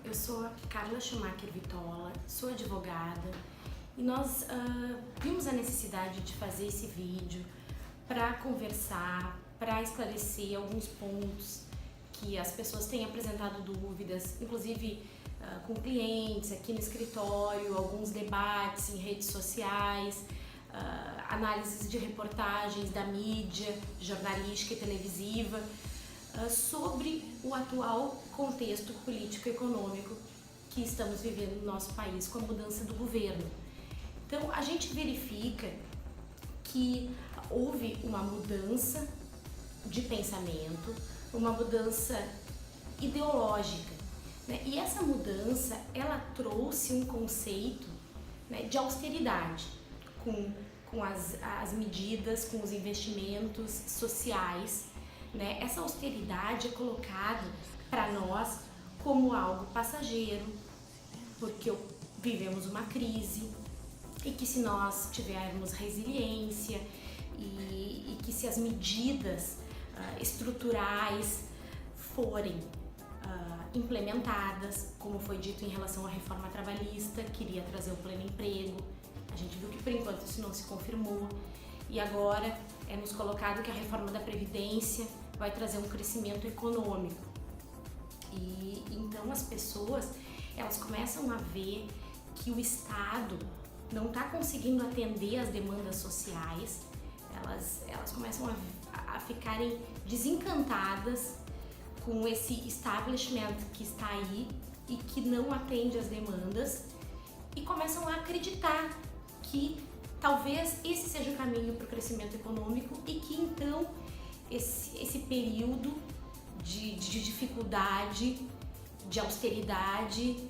Eu sou a Carla Schumacher Vitola, sou advogada e nós vimos a necessidade de fazer esse vídeo para conversar, para esclarecer alguns pontos que as pessoas têm apresentado dúvidas, inclusive com clientes aqui no escritório, alguns debates em redes sociais, análises de reportagens da mídia jornalística e televisiva sobre o atual contexto político-econômico que estamos vivendo no nosso país com a mudança do governo. Então, a gente verifica que houve uma mudança de pensamento, uma mudança ideológica, né? E essa mudança, ela trouxe um conceito, né, de austeridade, com as medidas, com os investimentos sociais, né? Essa austeridade é colocada para nós como algo passageiro, porque vivemos uma crise e que se nós tivermos resiliência e que se as medidas estruturais forem implementadas, como foi dito em relação à reforma trabalhista, que iria trazer o pleno emprego. A gente viu que por enquanto isso não se confirmou e agora é nos colocado que a reforma da Previdência vai trazer um crescimento econômico. E então as pessoas, elas começam a ver que o Estado não está conseguindo atender as demandas sociais, elas começam a ficarem desencantadas com esse establishment que está aí e que não atende às demandas e começam a acreditar que talvez esse seja o caminho para o crescimento econômico e que então esse período de dificuldade, de austeridade,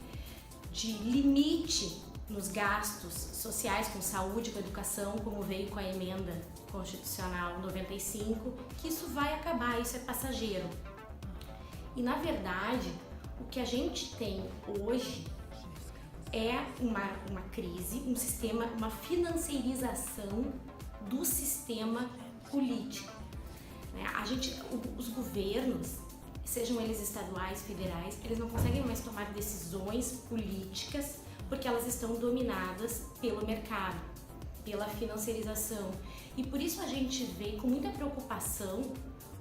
de limite nos gastos sociais com saúde, com educação, como veio com a emenda constitucional 95, que isso vai acabar, isso é passageiro. E na verdade, o que a gente tem hoje é uma crise, um sistema, uma financiarização do sistema político. Os governos, sejam eles estaduais, federais, eles não conseguem mais tomar decisões políticas porque elas estão dominadas pelo mercado, pela financiarização. E por isso a gente vê com muita preocupação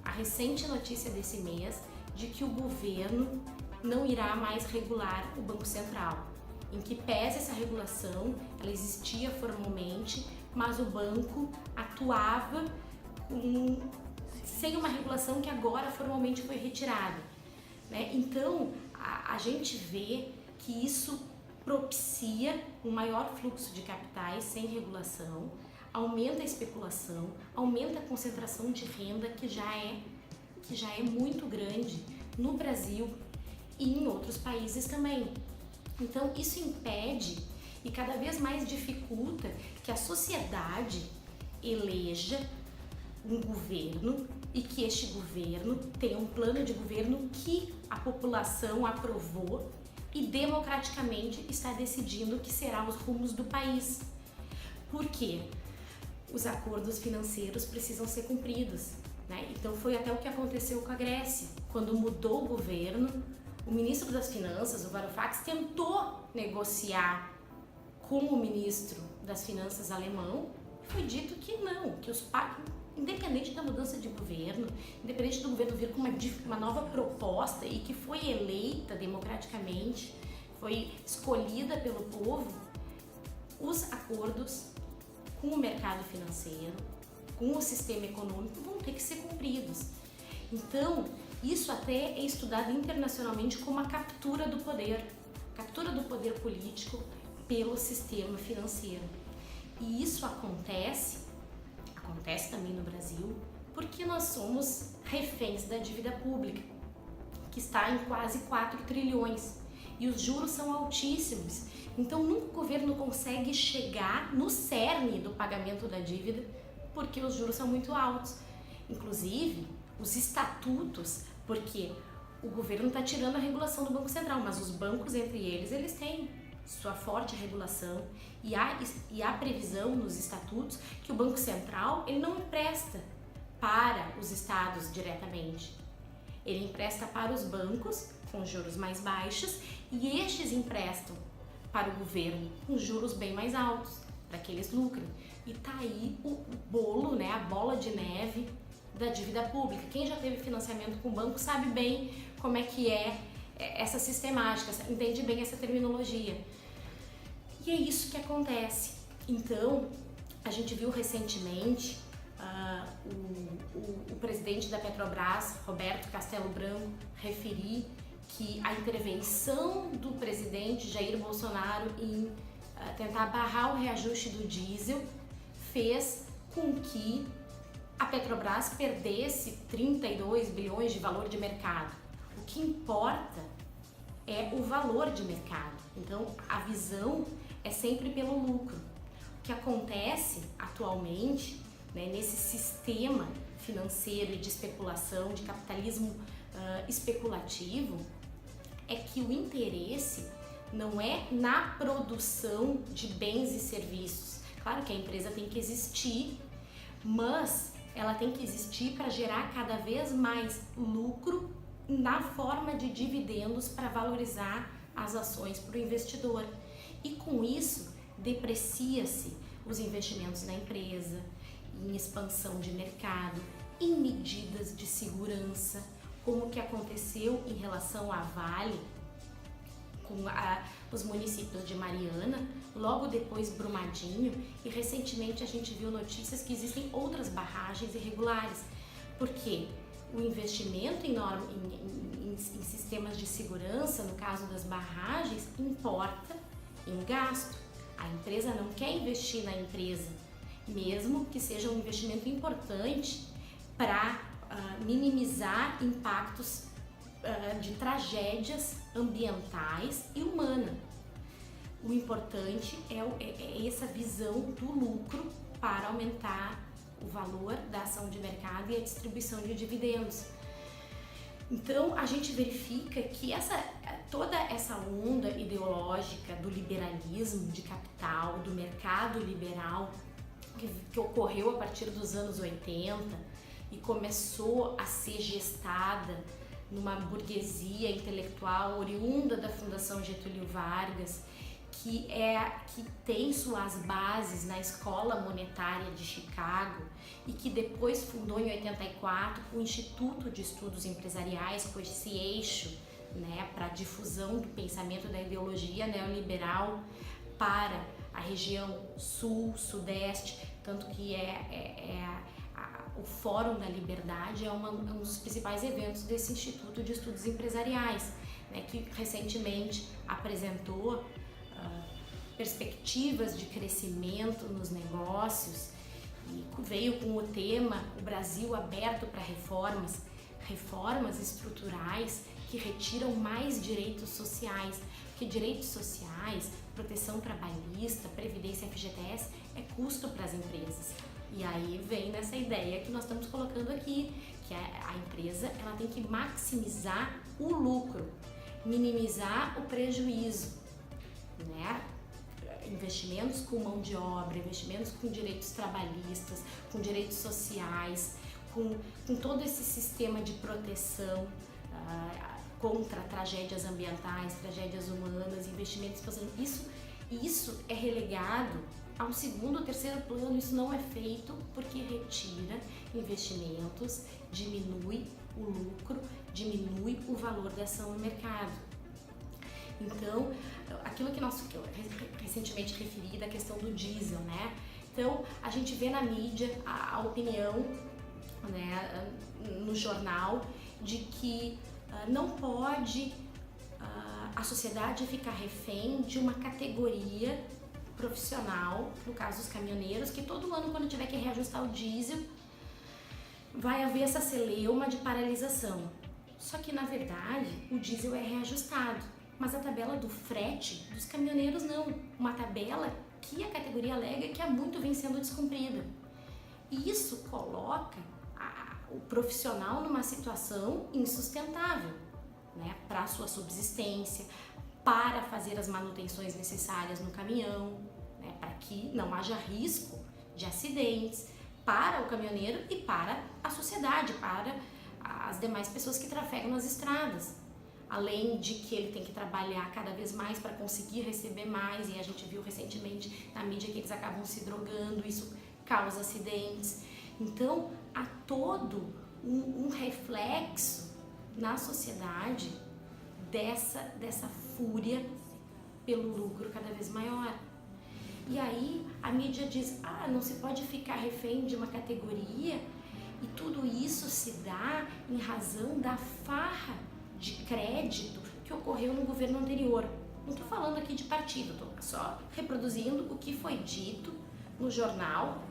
a recente notícia desse mês de que o governo não irá mais regular o Banco Central, em que pese essa regulação, ela existia formalmente, mas o banco atuava sem uma regulação que agora formalmente foi retirada, né? Então, a gente vê que isso propicia um maior fluxo de capitais sem regulação, aumenta a especulação, aumenta a concentração de renda que já é muito grande no Brasil e em outros países também. Então, isso impede e cada vez mais dificulta que a sociedade eleja um governo e que este governo tenha um plano de governo que a população aprovou e democraticamente está decidindo que será os rumos do país. Por quê? Os acordos financeiros precisam ser cumpridos, né? Então foi até o que aconteceu com a Grécia. Quando mudou o governo, o ministro das Finanças, o Varoufakis, tentou negociar com o ministro das Finanças alemão e foi dito que não, que os pactos, independente da mudança de governo, independente do governo vir com uma nova proposta e que foi eleita democraticamente, foi escolhida pelo povo, os acordos com o mercado financeiro, com o sistema econômico vão ter que ser cumpridos. Então, isso até é estudado internacionalmente como a captura do poder político pelo sistema financeiro. E isso acontece também no Brasil, porque nós somos reféns da dívida pública, que está em quase 4 trilhões, e os juros são altíssimos. Então, nunca o governo consegue chegar no cerne do pagamento da dívida, porque os juros são muito altos. Inclusive, os estatutos, porque o governo está tirando a regulação do Banco Central, mas os bancos, entre eles têm sua forte regulação e há previsão nos estatutos que o Banco Central ele não empresta para os estados diretamente, ele empresta para os bancos com juros mais baixos e estes emprestam para o governo com juros bem mais altos, para que eles lucrem. E tá aí o bolo, né, a bola de neve da dívida pública. Quem já teve financiamento com o banco sabe bem como é que é essa sistemática, entende bem essa terminologia. E é isso que acontece. Então, a gente viu recentemente o presidente da Petrobras, Roberto Castello Branco, referir que a intervenção do presidente Jair Bolsonaro em tentar barrar o reajuste do diesel fez com que a Petrobras perdesse 32 bilhões de valor de mercado. O que importa é o valor de mercado. Então, a visão é sempre pelo lucro. O que acontece atualmente, né, nesse sistema financeiro e de especulação, de capitalismo especulativo, é que o interesse não é na produção de bens e serviços. Claro que a empresa tem que existir, mas ela tem que existir para gerar cada vez mais lucro na forma de dividendos para valorizar as ações para o investidor. E com isso, deprecia-se os investimentos na empresa, em expansão de mercado, em medidas de segurança, como o que aconteceu em relação à Vale, com os municípios de Mariana, logo depois Brumadinho, e recentemente a gente viu notícias que existem outras barragens irregulares, porque o investimento em sistemas de segurança, no caso das barragens, importa em gasto. A empresa não quer investir na empresa, mesmo que seja um investimento importante para minimizar impactos de tragédias ambientais e humanas. O importante é essa visão do lucro para aumentar o valor da ação de mercado e a distribuição de dividendos. Então, a gente verifica que toda essa onda ideológica do liberalismo de capital, do mercado liberal, que ocorreu a partir dos anos 80 e começou a ser gestada numa burguesia intelectual oriunda da Fundação Getúlio Vargas, que tem suas bases na Escola Monetária de Chicago e que depois fundou em 84 o Instituto de Estudos Empresariais, com esse eixo, né, para a difusão do pensamento da ideologia neoliberal para a região sul, sudeste, tanto que o Fórum da Liberdade é um dos principais eventos desse Instituto de Estudos Empresariais, né, que recentemente apresentou perspectivas de crescimento nos negócios e veio com o tema o Brasil aberto para reformas estruturais que retiram mais direitos sociais, porque direitos sociais, proteção trabalhista, previdência, FGTS é custo para as empresas. E aí vem nessa ideia que nós estamos colocando aqui, que a empresa ela tem que maximizar o lucro, minimizar o prejuízo, né? Investimentos com mão de obra, investimentos com direitos trabalhistas, com direitos sociais, com todo esse sistema de proteção contra tragédias ambientais, tragédias humanas, investimentos. Isso é relegado ao segundo ou terceiro plano. Isso não é feito porque retira investimentos, diminui o lucro, diminui o valor da ação no mercado. Então, aquilo que eu recentemente referi da questão do diesel, né? Então, a gente vê na mídia a opinião, né, no jornal, de que não pode a sociedade ficar refém de uma categoria profissional, no caso os caminhoneiros, que todo ano, quando tiver que reajustar o diesel, vai haver essa celeuma de paralisação. Só que, na verdade, o diesel é reajustado, mas a tabela do frete dos caminhoneiros não. Uma tabela que a categoria alega que há muito vem sendo descumprida. E isso coloca o profissional numa situação insustentável, né, para a sua subsistência, para fazer as manutenções necessárias no caminhão, né, para que não haja risco de acidentes para o caminhoneiro e para a sociedade, para as demais pessoas que trafegam nas estradas. além de que ele tem que trabalhar cada vez mais para conseguir receber mais, e a gente viu recentemente na mídia que eles acabam se drogando, isso causa acidentes. Então, há todo um reflexo na sociedade dessa fúria pelo lucro cada vez maior. E aí a mídia diz, não se pode ficar refém de uma categoria, e tudo isso se dá em razão da farra de crédito que ocorreu no governo anterior. Não estou falando aqui de partido, estou só reproduzindo o que foi dito no jornal,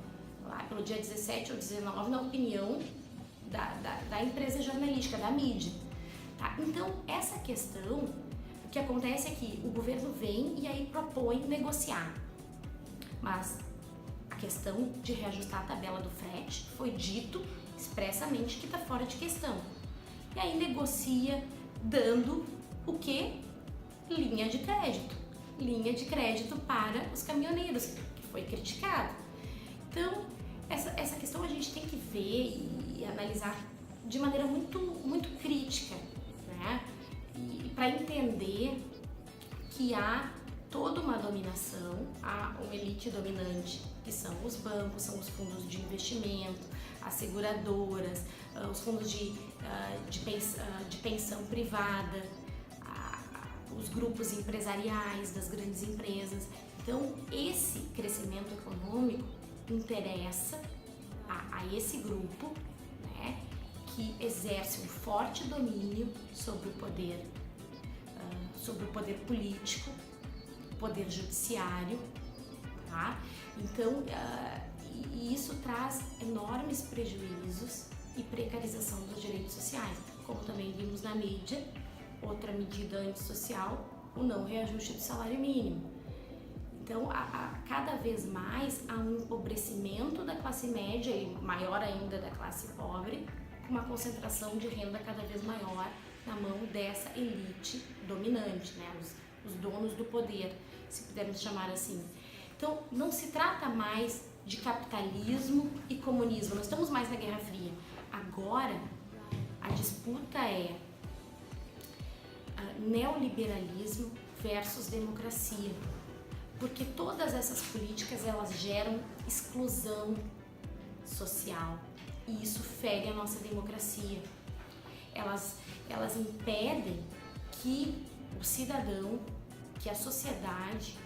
lá pelo dia 17 ou 19, na opinião da empresa jornalística, da mídia. Tá? Então, essa questão, o que acontece é que o governo vem e aí propõe negociar. Mas a questão de reajustar a tabela do frete foi dito expressamente que está fora de questão. E aí negocia dando o quê? Linha de crédito. Linha de crédito para os caminhoneiros, que foi criticado. Então, essa questão a gente tem que ver e analisar de maneira muito crítica, né? E para entender que há toda uma dominação, há uma elite dominante, que são os bancos, são os fundos de investimento, as seguradoras, os fundos de pensão privada, os grupos empresariais das grandes empresas. Então, esse crescimento econômico interessa a esse grupo, né, que exerce um forte domínio sobre o poder político, poder judiciário, tá? Então, isso traz enormes prejuízos e precarização dos direitos sociais, como também vimos na mídia, outra medida antissocial, o não reajuste do salário mínimo. Então, cada vez mais há um empobrecimento da classe média e maior ainda da classe pobre, com uma concentração de renda cada vez maior na mão dessa elite dominante, né? Os donos do poder, se pudermos chamar assim. Então, não se trata mais de capitalismo e comunismo, nós estamos mais na Guerra Fria. Agora, a disputa é neoliberalismo versus democracia, porque todas essas políticas, elas geram exclusão social, e isso fere a nossa democracia. Elas impedem que o cidadão, que a sociedade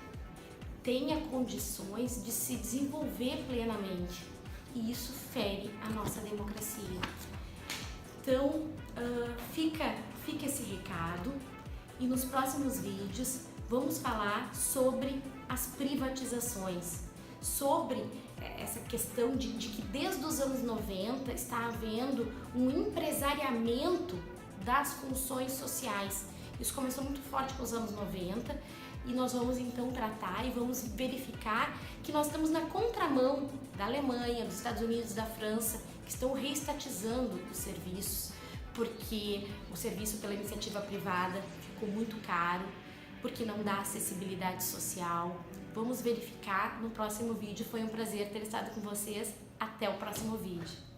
tenha condições de se desenvolver plenamente, e isso fere a nossa democracia. Então, fica esse recado, e nos próximos vídeos vamos falar sobre as privatizações, sobre essa questão de que desde os anos 90 está havendo um empresariamento das funções sociais. Isso começou muito forte nos anos 90, e nós vamos então tratar e vamos verificar que nós estamos na contramão da Alemanha, dos Estados Unidos, da França, que estão reestatizando os serviços, porque o serviço pela iniciativa privada ficou muito caro, porque não dá acessibilidade social. Vamos verificar no próximo vídeo. Foi um prazer ter estado com vocês. Até o próximo vídeo.